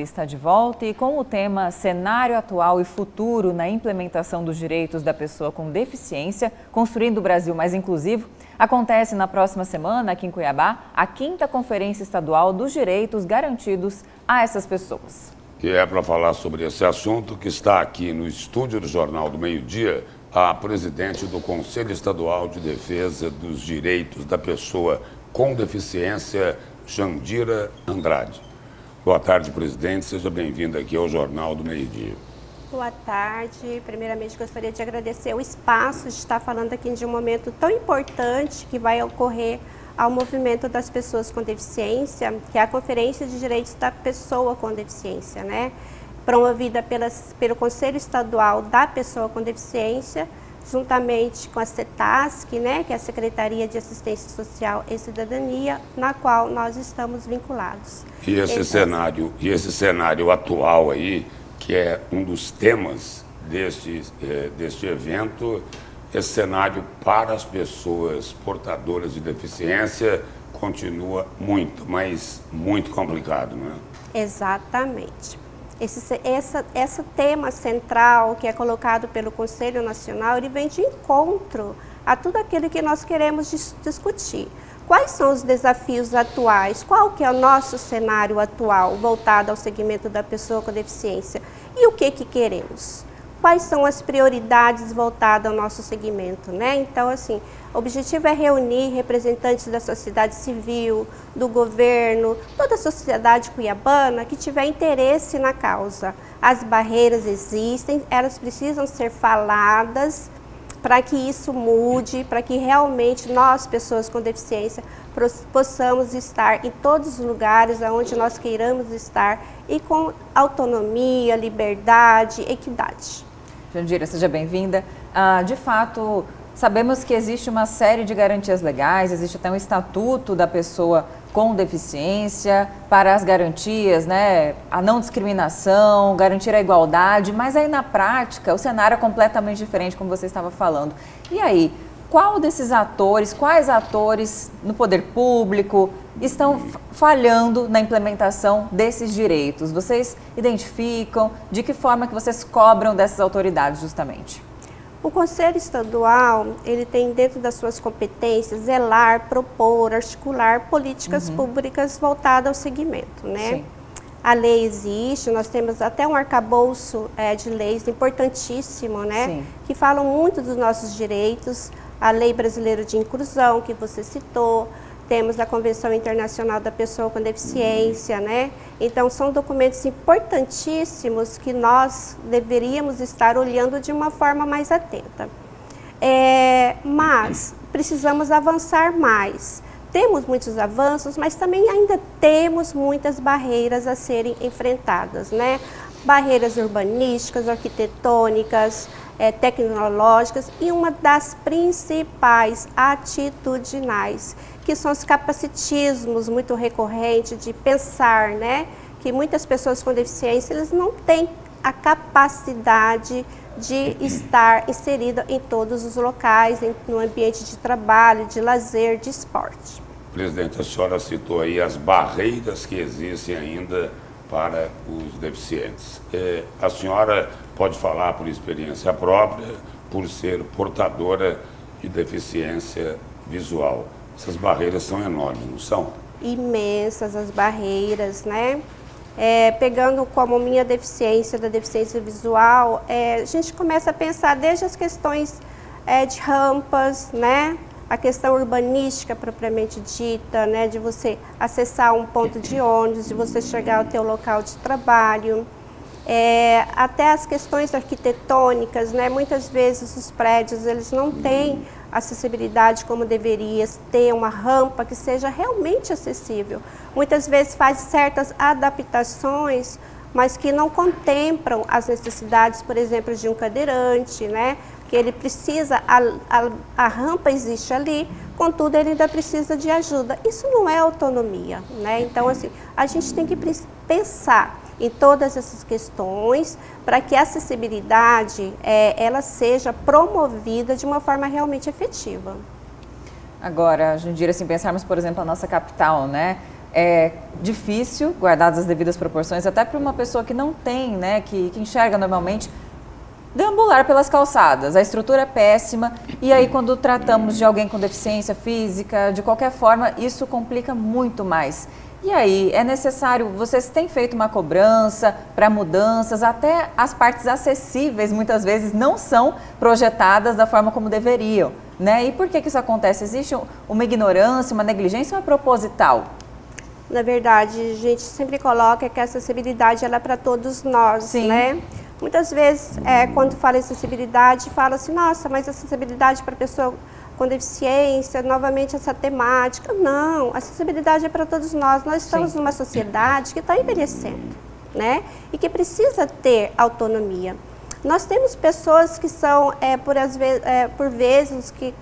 Está de volta e com o tema Cenário Atual e Futuro na Implementação dos Direitos da Pessoa com Deficiência, construindo o Brasil mais inclusivo, acontece na próxima semana, aqui em Cuiabá, a 5ª Conferência Estadual dos Direitos Garantidos a essas pessoas. E é para falar sobre esse assunto que está aqui no estúdio do Jornal do Meio-Dia a presidente do Conselho Estadual de Defesa dos Direitos da Pessoa com Deficiência, Jandira Andrade. Boa tarde, presidente. Seja bem-vinda aqui ao Jornal do Meio-Dia. Boa tarde. Primeiramente, gostaria de agradecer o espaço de estar falando aqui de um momento tão importante que vai ocorrer ao movimento das pessoas com deficiência, que é a Conferência de Direitos da Pessoa com Deficiência, né? Promovida pelo Conselho Estadual da Pessoa com Deficiência, juntamente com a CETASC, né, que é a Secretaria de Assistência Social e Cidadania, na qual nós estamos vinculados. E esse cenário atual aí, que é um dos temas deste evento, esse cenário para as pessoas portadoras de deficiência continua muito complicado, não é? Exatamente. Esse tema central que é colocado pelo Conselho Nacional, ele vem de encontro a tudo aquilo que nós queremos discutir. Quais são os desafios atuais? Qual que é o nosso cenário atual voltado ao segmento da pessoa com deficiência? E o que queremos? Quais são as prioridades voltadas ao nosso segmento, né? Então, assim, o objetivo é reunir representantes da sociedade civil, do governo, toda a sociedade cuiabana que tiver interesse na causa. As barreiras existem, elas precisam ser faladas para que isso mude, para que realmente nós, pessoas com deficiência, possamos estar em todos os lugares onde nós queiramos estar e com autonomia, liberdade, equidade. Jandira, seja bem-vinda. De fato, sabemos que existe uma série de garantias legais, existe até um estatuto da pessoa com deficiência para as garantias, né? A não discriminação, garantir a igualdade, mas aí na prática o cenário é completamente diferente, como você estava falando. E aí, quais atores no poder público estão falhando na implementação desses direitos? Vocês identificam de que forma que vocês cobram dessas autoridades justamente? O Conselho Estadual, ele tem dentro das suas competências zelar, propor, articular políticas públicas voltadas ao segmento, né? Sim. A lei existe, nós temos até um arcabouço de leis importantíssimo, né? Sim. Que falam muito dos nossos direitos. A Lei Brasileira de Inclusão, que você citou, temos a Convenção Internacional da Pessoa com Deficiência, né? Então, são documentos importantíssimos que nós deveríamos estar olhando de uma forma mais atenta. Mas precisamos avançar mais. Temos muitos avanços, mas também ainda temos muitas barreiras a serem enfrentadas, né? Barreiras urbanísticas, arquitetônicas, tecnológicas e uma das principais atitudinais, que são os capacitismos muito recorrentes de pensar, né, que muitas pessoas com deficiência eles não têm a capacidade de estar inserida em todos os locais, no ambiente de trabalho, de lazer, de esporte. Presidente, a senhora citou aí as barreiras que existem ainda para os deficientes. A senhora pode falar por experiência própria, por ser portadora de deficiência visual. Essas barreiras são enormes, não são? Imensas as barreiras, né? Pegando como minha deficiência, da deficiência visual, a gente começa a pensar desde as questões de rampas, né? A questão urbanística propriamente dita, né, de você acessar um ponto de ônibus, de você chegar ao teu local de trabalho, até as questões arquitetônicas, né, muitas vezes os prédios eles não têm acessibilidade como deveria ter, uma rampa que seja realmente acessível. Muitas vezes faz certas adaptações, mas que não contemplam as necessidades, por exemplo, de um cadeirante, né? Que ele precisa, a rampa existe ali, contudo ele ainda precisa de ajuda. Isso não é autonomia, né? Então, assim, a gente tem que pensar em todas essas questões para que a acessibilidade ela seja promovida de uma forma realmente efetiva. Agora, Jandira, se pensarmos, por exemplo, a nossa capital, né? é difícil, guardadas as devidas proporções, até para uma pessoa que não tem, né, que enxerga normalmente, deambular pelas calçadas. A estrutura é péssima e aí quando tratamos de alguém com deficiência física, de qualquer forma, isso complica muito mais. E aí, é necessário, vocês têm feito uma cobrança para mudanças, até as partes acessíveis muitas vezes não são projetadas da forma como deveriam, né? E por que isso acontece? Existe uma ignorância, uma negligência ou é proposital? Na verdade, a gente sempre coloca que a acessibilidade ela é para todos nós, Sim. né? Muitas vezes, quando fala em acessibilidade, fala assim, nossa, mas acessibilidade para pessoa com deficiência, novamente essa temática. Não, a acessibilidade é para todos nós. Nós estamos Sim. numa sociedade que está envelhecendo, né? E que precisa ter autonomia. Nós temos pessoas que são, por vezes, que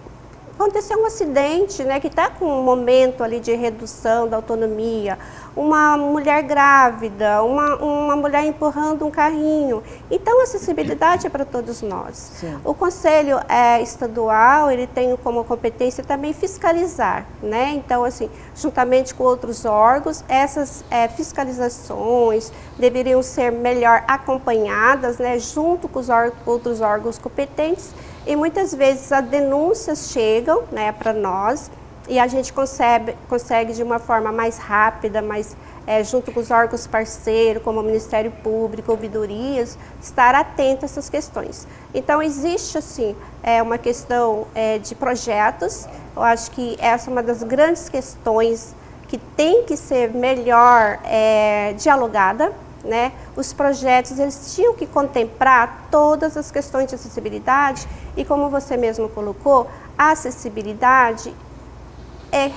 aconteceu um acidente, né, que está com um momento ali de redução da autonomia, uma mulher grávida, uma mulher empurrando um carrinho. Então, a acessibilidade é para todos nós. Sim. O Conselho Estadual, ele tem como competência também fiscalizar, né? Então, assim, juntamente com outros órgãos, essas fiscalizações deveriam ser melhor acompanhadas, né, junto com os outros órgãos competentes. E muitas vezes as denúncias chegam, né, para nós e a gente consegue de uma forma mais rápida, junto com os órgãos parceiros, como o Ministério Público, ouvidorias, estar atento a essas questões. Então, existe, assim, uma questão de projetos. Eu acho que essa é uma das grandes questões que tem que ser melhor dialogada, né? Os projetos eles tinham que contemplar todas as questões de acessibilidade e, como você mesmo colocou, a acessibilidade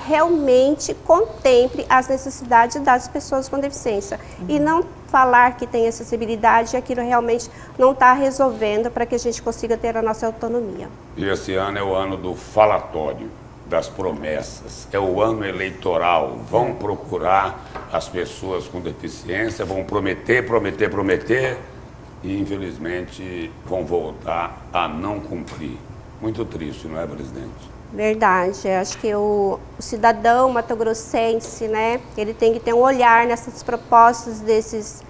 realmente contemple as necessidades das pessoas com deficiência e não falar que tem acessibilidade e aquilo realmente não está resolvendo para que a gente consiga ter a nossa autonomia. E esse ano é o ano do falatório, das promessas, é o ano eleitoral. Vão procurar as pessoas com deficiência, vão prometer e infelizmente vão voltar a não cumprir. Muito triste, não é, presidente? Verdade, acho que o cidadão matogrossense, né, ele tem que ter um olhar nessas propostas desses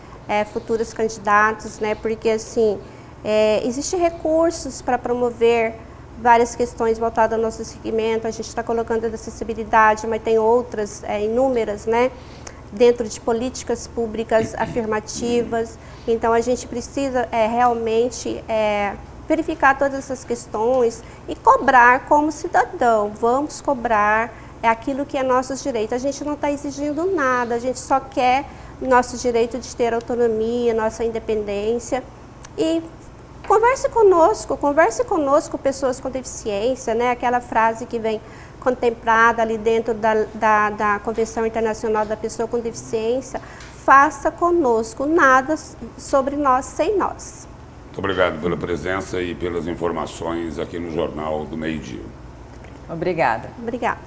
futuros candidatos, né, porque assim, existem recursos para promover várias questões voltadas ao nosso segmento. A gente está colocando a acessibilidade, mas tem outras inúmeras, né, dentro de políticas públicas afirmativas. Então a gente precisa realmente verificar todas essas questões e cobrar como cidadão. Vamos cobrar aquilo que é nosso direito. A gente não está exigindo nada, a gente só quer nosso direito de ter autonomia, nossa independência. E converse conosco pessoas com deficiência, né? Aquela frase que vem contemplada ali dentro da Convenção Internacional da Pessoa com Deficiência. Faça conosco, nada sobre nós sem nós. Muito obrigado pela presença e pelas informações aqui no Jornal do Meio-Dia. Obrigada. Obrigada.